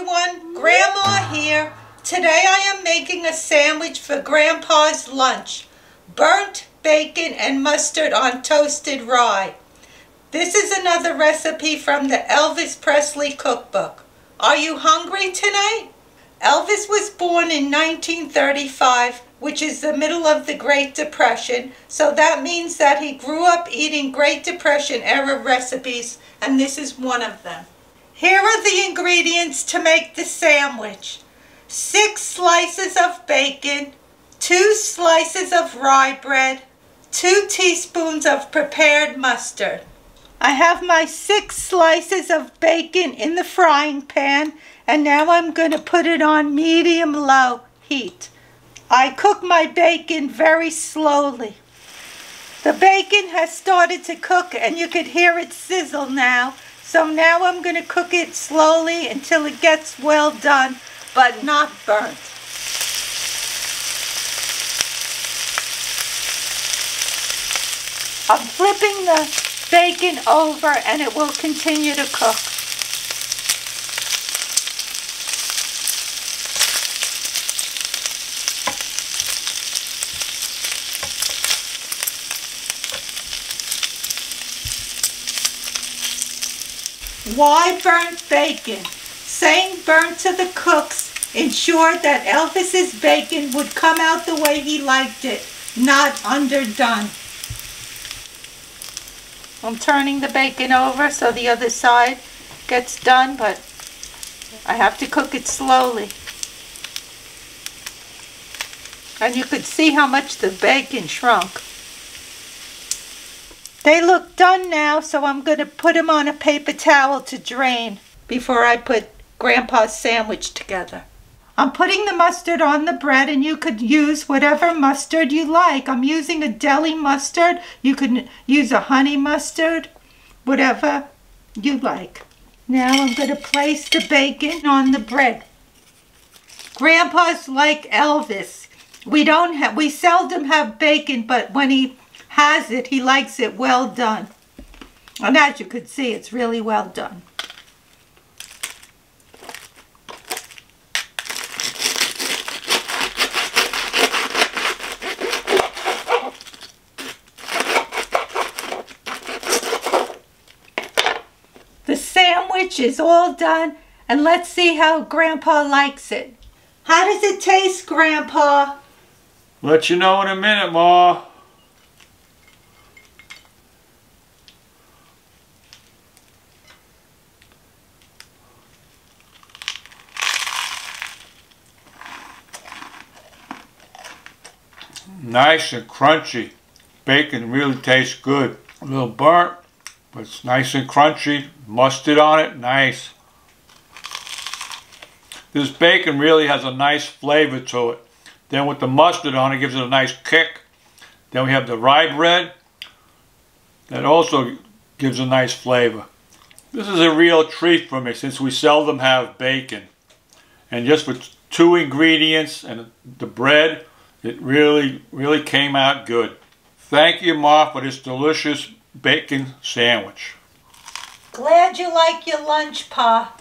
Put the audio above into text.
everyone, Grandma here. Today I am making a sandwich for Grandpa's lunch. Burnt bacon and mustard on toasted rye. This is another recipe from the Elvis Presley Cookbook. Are you hungry tonight? Elvis was born in 1935, which is the middle of the Great Depression, so that means that he grew up eating Great Depression era recipes, and this is one of them. Here are the ingredients to make the sandwich. 6 slices of bacon, 2 slices of rye bread, 2 teaspoons of prepared mustard. I have my 6 slices of bacon in the frying pan, and now I'm going to put it on medium-low heat. I cook my bacon very slowly. The bacon has started to cook and you could hear it sizzle now. So now I'm going to cook it slowly until it gets well done, but not burnt. I'm flipping the bacon over and it will continue to cook. Why burnt bacon? Saying burnt to the cooks ensured that Elvis's bacon would come out the way he liked it, not underdone. I'm turning the bacon over so the other side gets done, but I have to cook it slowly. And you could see how much the bacon shrunk. They look done now, so I'm going to put them on a paper towel to drain before I put Grandpa's sandwich together. I'm putting the mustard on the bread, and you could use whatever mustard you like. I'm using a deli mustard. You could use a honey mustard, whatever you like. Now I'm going to place the bacon on the bread. Grandpa's like Elvis. We seldom have bacon, but when he has it, he likes it well done. And as you could see, it's really well done. The sandwich is all done, and let's see how Grandpa likes it. How does it taste, Grandpa? Let you know in a minute, Ma. Nice and crunchy. Bacon really tastes good. A little burnt, but it's nice and crunchy. Mustard on it, nice. This bacon really has a nice flavor to it. Then with the mustard on it, gives it a nice kick. Then we have the rye bread. That also gives a nice flavor. This is a real treat for me since we seldom have bacon. And just for 2 ingredients and the bread, it really came out good. Thank you, Ma, for this delicious bacon sandwich. Glad you like your lunch, Pa.